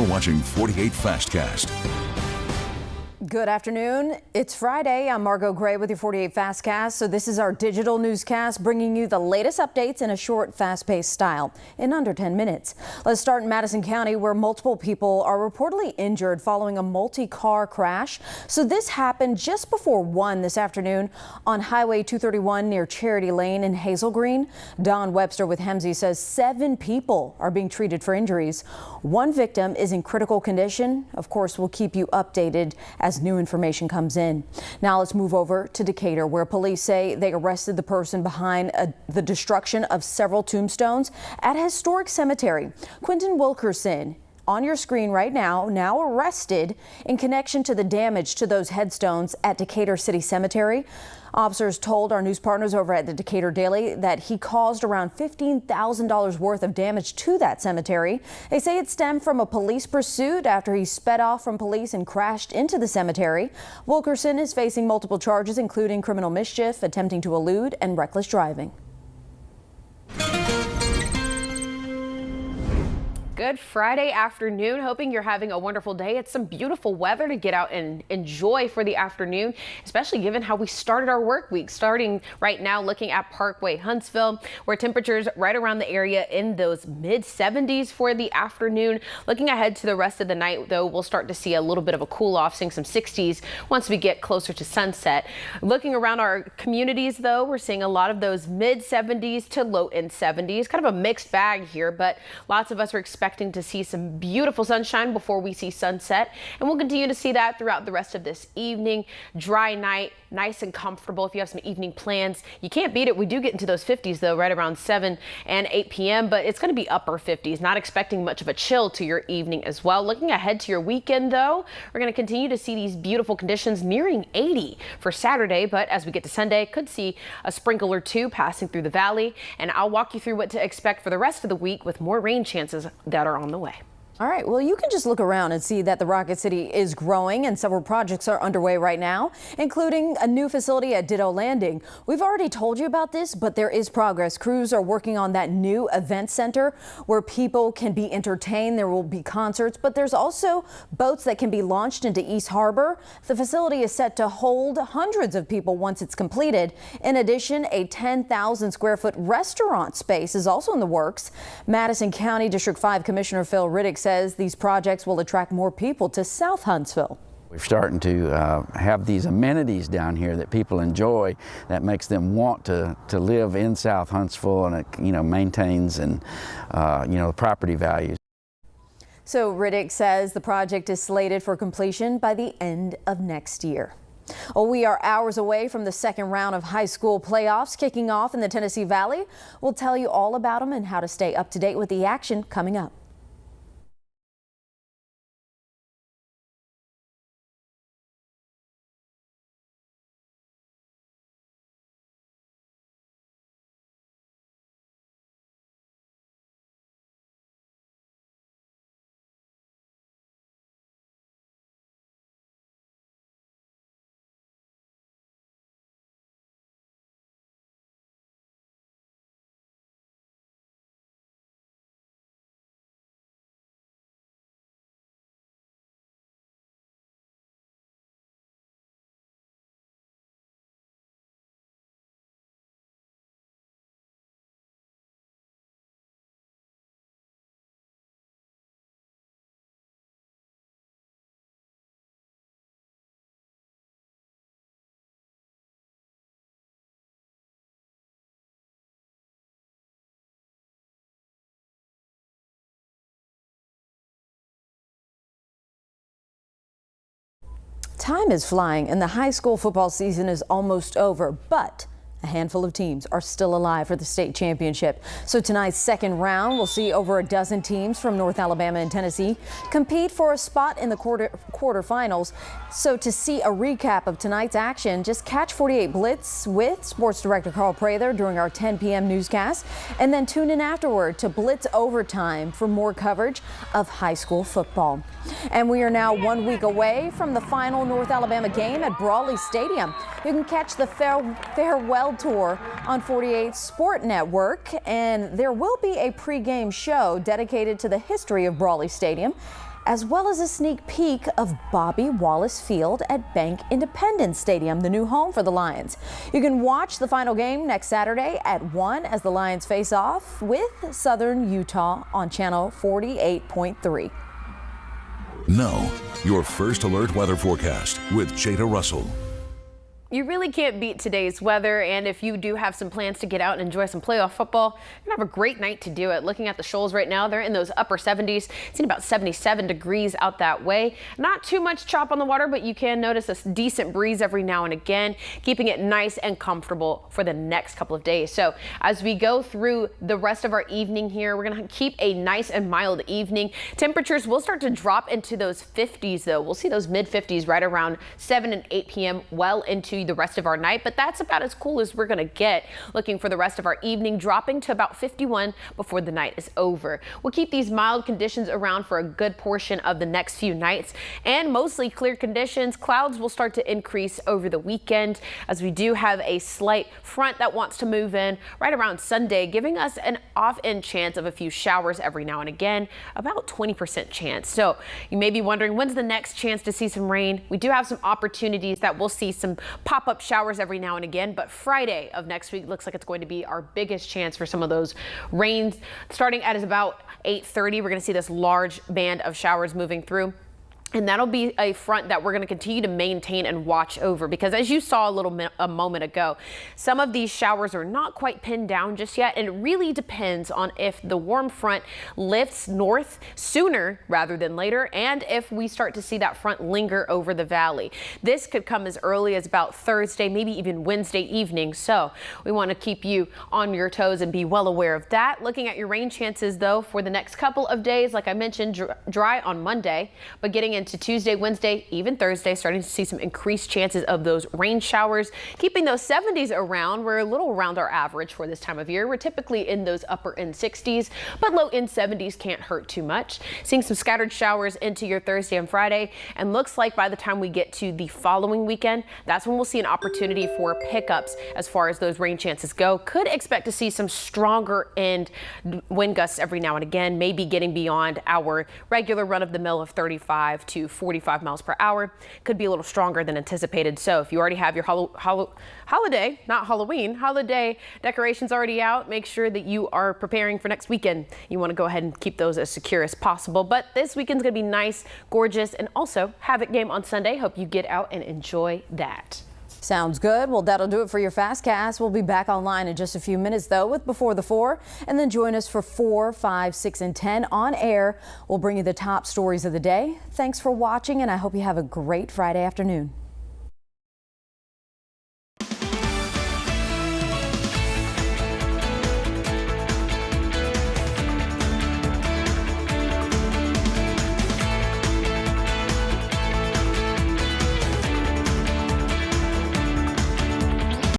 You're watching 48 Fastcast. Good afternoon. It's Friday. I'm Margot Gray with your 48 Fastcast. So this is our digital newscast bringing you the latest updates in a short, fast-paced style in under 10 minutes. Let's start in Madison County, where multiple people are reportedly injured following a multi-car crash. So this happened just before 1 this afternoon on Highway 231 near Charity Lane in Hazel Green. Don Webster with Hemsey says 7 people are being treated for injuries. One victim is in critical condition. Of course, we'll keep you updated as new information comes in. Now let's move over to Decatur, where police say they arrested the person behind the destruction of several tombstones at a historic cemetery. Quentin Wilkerson, on your screen right now arrested in connection to the damage to those headstones at Decatur City Cemetery. Officers told our news partners over at the Decatur Daily that he caused around $15,000 worth of damage to that cemetery. They say it stemmed from a police pursuit after he sped off from police and crashed into the cemetery. Wilkerson is facing multiple charges, including criminal mischief, attempting to elude, and reckless driving. Good Friday afternoon. Hoping you're having a wonderful day. It's some beautiful weather to get out and enjoy for the afternoon, especially given how we started our work week. Starting right now, looking at Parkway Huntsville, where temperatures right around the area in those mid 70s for the afternoon. Looking ahead to the rest of the night, though, we'll start to see a little bit of a cool off, seeing some 60s once we get closer to sunset. Looking around our communities, though, we're seeing a lot of those mid 70s to low end 70s. Kind of a mixed bag here, but lots of us are expecting to see some beautiful sunshine before we see sunset, and we'll continue to see that throughout the rest of this evening. Dry night, nice and comfortable if you have some evening plans. You can't beat it. We do get into those 50s though, right around 7 and 8 p.m., but it's going to be upper 50s. Not expecting much of a chill to your evening as well. Looking ahead to your weekend though, we're going to continue to see these beautiful conditions nearing 80 for Saturday, but as we get to Sunday, could see a sprinkle or two passing through the valley, and I'll walk you through what to expect for the rest of the week with more rain chances that are on the way. All right, well, you can just look around and see that the Rocket City is growing, and several projects are underway right now, including a new facility at Ditto Landing. We've already told you about this, but there is progress. Crews are working on that new event center where people can be entertained. There will be concerts, but there's also boats that can be launched into East Harbor. The facility is set to hold hundreds of people once it's completed. In addition, a 10,000 square foot restaurant space is also in the works. Madison County District 5 Commissioner Phil Riddick says these projects will attract more people to South Huntsville. We're starting to have these amenities down here that people enjoy, that makes them want to live in South Huntsville, and it maintains and the property values. So Riddick says the project is slated for completion by the end of next year. Well, we are hours away from the second round of high school playoffs kicking off in the Tennessee Valley. We'll tell you all about them and how to stay up to date with the action coming up. Time is flying and the high school football season is almost over, but a handful of teams are still alive for the state championship. So tonight's second round, we'll see over a dozen teams from North Alabama and Tennessee compete for a spot in the quarterfinals. So to see a recap of tonight's action, just catch 48 Blitz with Sports Director Carl Prather during our 10 p.m. newscast, and then tune in afterward to Blitz Overtime for more coverage of high school football. And we are now 1 week away from the final North Alabama game at Brawley Stadium. You can catch the farewell tour on 48 Sport Network, and there will be a pregame show dedicated to the history of Brawley Stadium as well as a sneak peek of Bobby Wallace Field at Bank Independence Stadium, the new home for the Lions. You can watch the final game next Saturday at 1 as the Lions face off with Southern Utah on channel 48.3. Now, your first alert weather forecast with Jada Russell. You really can't beat today's weather, and if you do have some plans to get out and enjoy some playoff football, you're gonna have a great night to do it. Looking at the Shoals right now, they're in those upper 70s. It's in about 77 degrees out that way. Not too much chop on the water, but you can notice a decent breeze every now and again, keeping it nice and comfortable for the next couple of days. So as we go through the rest of our evening here, we're gonna keep a nice and mild evening. Temperatures will start to drop into those 50s though. We'll see those mid 50s right around 7 and 8 p.m. well into the rest of our night, but that's about as cool as we're going to get. Looking for the rest of our evening, dropping to about 51 before the night is over. We'll keep these mild conditions around for a good portion of the next few nights, and mostly clear conditions. Clouds will start to increase over the weekend as we do have a slight front that wants to move in right around Sunday, giving us an off-end chance of a few showers every now and again, about 20% chance. So you may be wondering, when's the next chance to see some rain? We do have some opportunities that we'll see some pop-up showers every now and again, but Friday of next week looks like it's going to be our biggest chance for some of those rains. Starting at about 8:30, we're going to see this large band of showers moving through. And that'll be a front that we're going to continue to maintain and watch over, because as you saw a moment ago, some of these showers are not quite pinned down just yet. And it really depends on if the warm front lifts north sooner rather than later, and if we start to see that front linger over the valley. This could come as early as about Thursday, maybe even Wednesday evening. So we want to keep you on your toes and be well aware of that. Looking at your rain chances though for the next couple of days, like I mentioned, dry on Monday, but getting into Tuesday, Wednesday, even Thursday, starting to see some increased chances of those rain showers. Keeping those 70s around, we're a little around our average for this time of year. We're typically in those upper end 60s, but low end 70s can't hurt too much. Seeing some scattered showers into your Thursday and Friday, and looks like by the time we get to the following weekend, that's when we'll see an opportunity for pickups as far as those rain chances go. Could expect to see some stronger end wind gusts every now and again, maybe getting beyond our regular run of the mill of 35 to 45 miles per hour. Could be a little stronger than anticipated. So if you already have your holiday, not Halloween, holiday decorations already out, make sure that you are preparing for next weekend. You want to go ahead and keep those as secure as possible. But this weekend's going to be nice, gorgeous, and also Havoc game on Sunday. Hope you get out and enjoy that. Sounds good. Well, that'll do it for your Fastcast. We'll be back online in just a few minutes, though, with Before the 4, and then join us for 4, 5, 6, and 10 on air. We'll bring you the top stories of the day. Thanks for watching, and I hope you have a great Friday afternoon.